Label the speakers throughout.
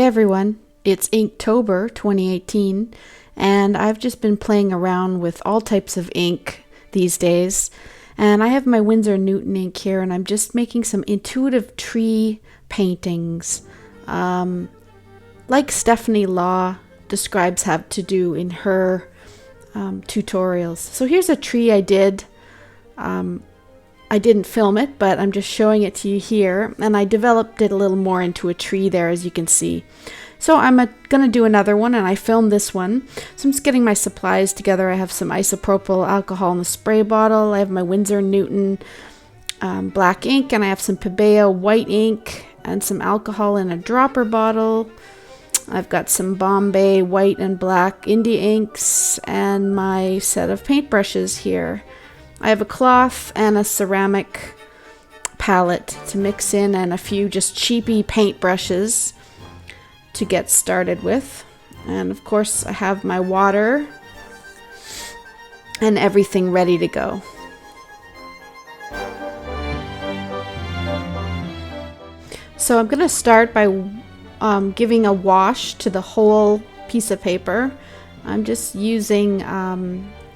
Speaker 1: Hey everyone, it's Inktober 2018, and I've just been playing around with all types of ink these days. And I have my Winsor Newton ink here, and I'm just making some intuitive tree paintings, like Stephanie Law describes how to do in her tutorials. So here's a tree I did. I didn't film it, but I'm just showing it to you here, and I developed it a little more into a tree there, as you can see. So I'm going to do another one, and I filmed this one. So I'm just getting my supplies together. I have some isopropyl alcohol in the spray bottle. I have my Winsor Newton black ink, and I have some Pebeo white ink and some alcohol in a dropper bottle. I've got some Bombay white and black India inks and my set of paintbrushes here. I have a cloth and a ceramic palette to mix in, and a few just cheapy paintbrushes to get started with. And of course I have my water and everything ready to go. So I'm going to start by giving a wash to the whole piece of paper. I'm just using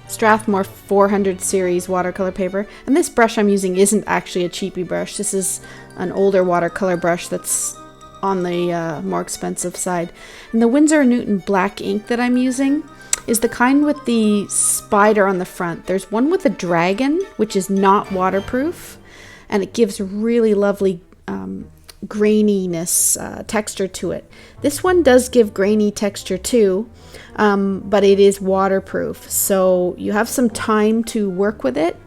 Speaker 1: Strathmore 400 series watercolor paper, and this brush I'm using isn't actually a cheapy brush. This is an older watercolor brush that's on the more expensive side. And the Winsor Newton black ink that I'm using is the kind with the spider on the front. There's one with a dragon, which is not waterproof, and it gives really lovely graininess texture to it. This one does give grainy texture too, but it is waterproof, so you have some time to work with it,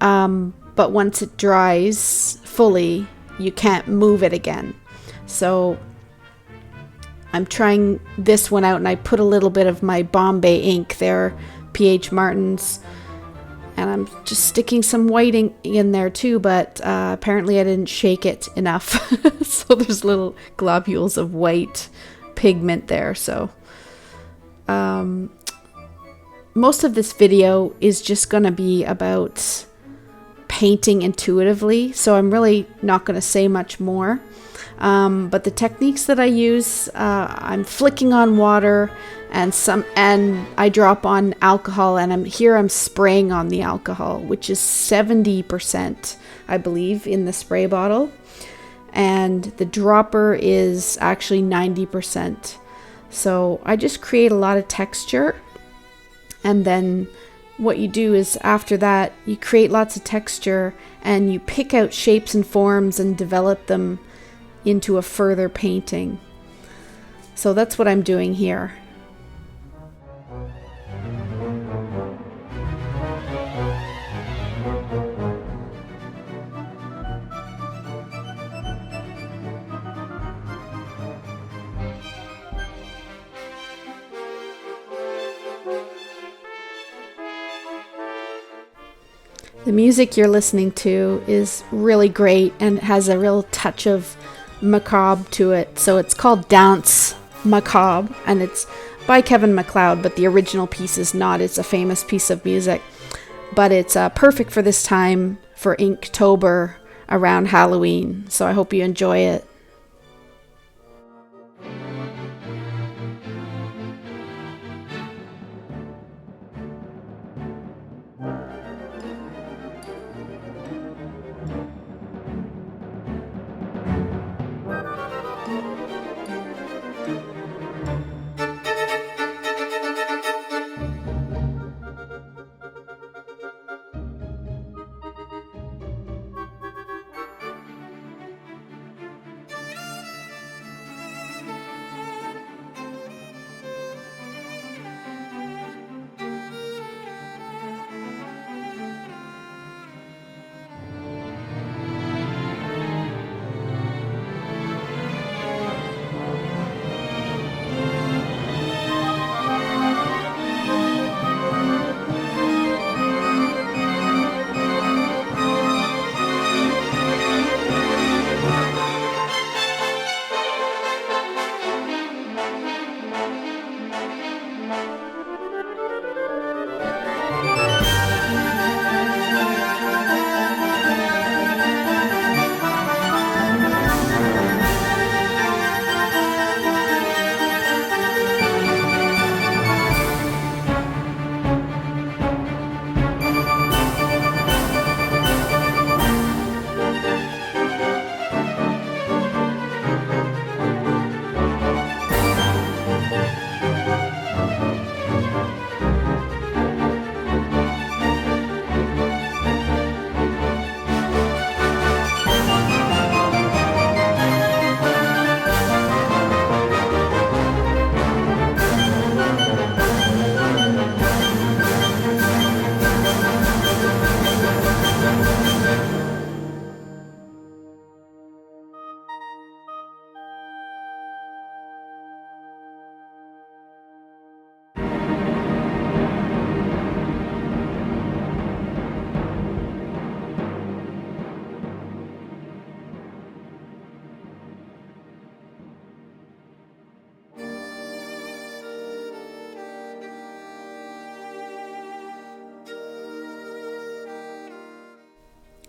Speaker 1: but once it dries fully you can't move it again. So I'm trying this one out, and I put a little bit of my Bombay ink there, PH Martin's, and I'm just sticking some white ink in there too, but apparently I didn't shake it enough. So there's little globules of white pigment there. So most of this video is just going to be about painting intuitively, so I'm really not going to say much more. But the techniques that I use, I'm flicking on water, and I drop on alcohol, and I'm spraying on the alcohol, which is 70%, I believe, in the spray bottle, and the dropper is actually 90%. So I just create a lot of texture, and then what you do is after that you create lots of texture and you pick out shapes and forms and develop them into a further painting. So that's what I'm doing here. The music you're listening to is really great and has a real touch of Macabre to it. So it's called Danse, Macabre, and it's by Kevin MacLeod, but the original piece is not. It's a famous piece of music, but it's perfect for this time, for Inktober around Halloween. So I hope you enjoy it.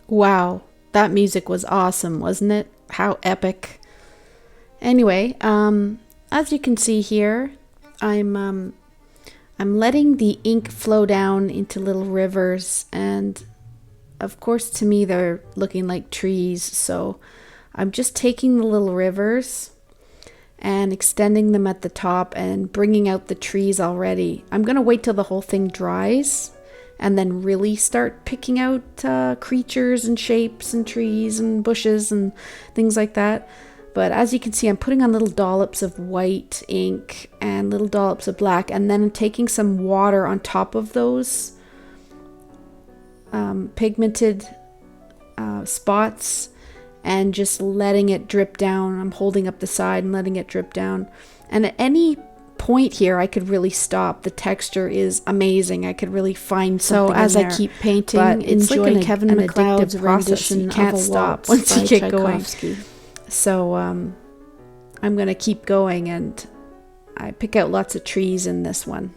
Speaker 1: Wow, that music was awesome, wasn't it? How epic. Anyway, as you can see here, I'm um, I'm letting the ink flow down into little rivers, and of course, to me, they're looking like trees. So I'm just taking the little rivers and extending them at the top and bringing out the trees already. I'm going to wait till the whole thing dries and then really start picking out creatures and shapes and trees and bushes and things like that. But as you can see, I'm putting on little dollops of white ink and little dollops of black, and then I'm taking some water on top of those pigmented spots and just letting it drip down. I'm holding up the side and letting it drip down. And at any point here, I could really stop. The texture is amazing. I could really find something. So as I keep painting,
Speaker 2: but it's
Speaker 1: enjoy
Speaker 2: like
Speaker 1: Kevin MacLeod's rendition. You can't stop once you get going. So I'm going to keep going, and I pick out lots of trees in this one.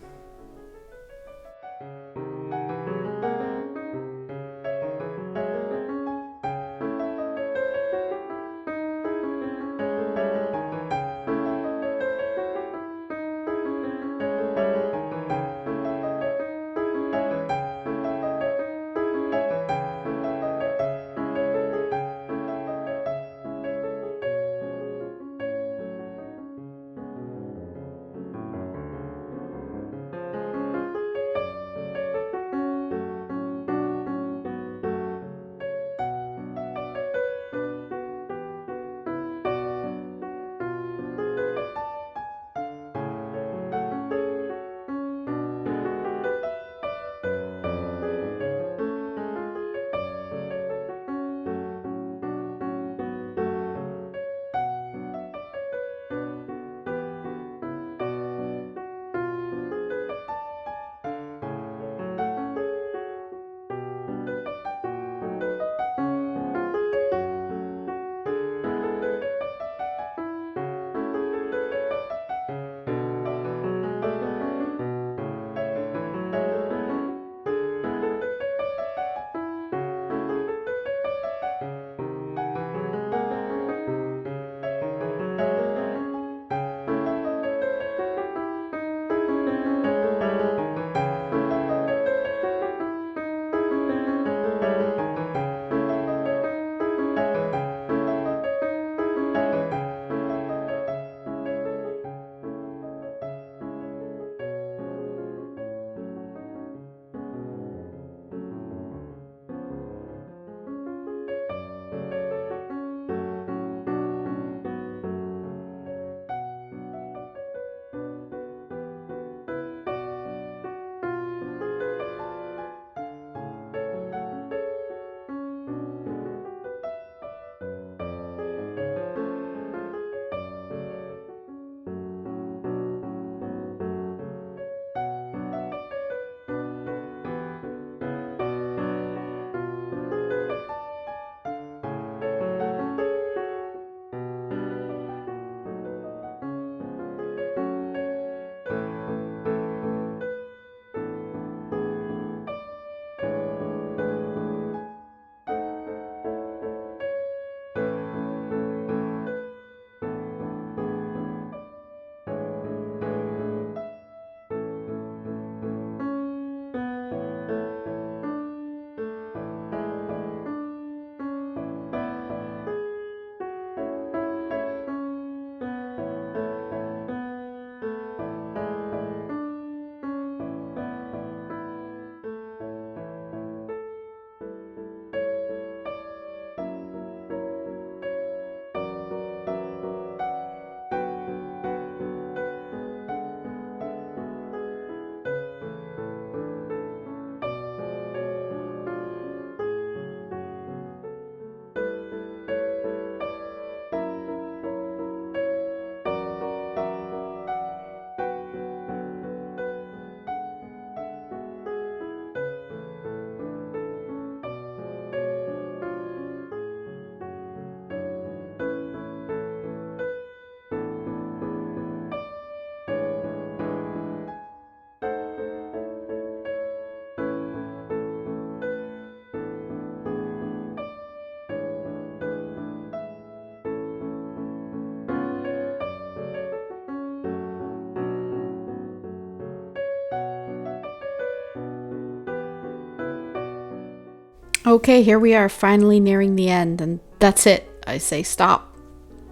Speaker 1: Okay, here we are, finally nearing the end, and that's it. I say stop.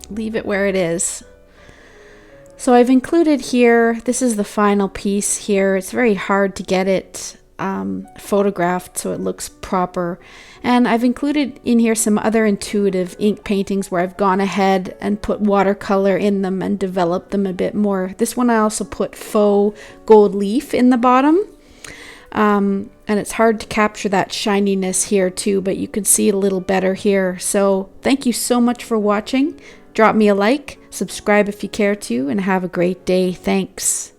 Speaker 1: Leave it where it is. So I've included here, this is the final piece here. It's very hard to get it photographed so it looks proper. And I've included in here some other intuitive ink paintings where I've gone ahead and put watercolor in them and developed them a bit more. This one I also put faux gold leaf in the bottom. And it's hard to capture that shininess here too, but you can see it a little better here. So thank you so much for watching. Drop me a like, subscribe if you care to, and have a great day. Thanks.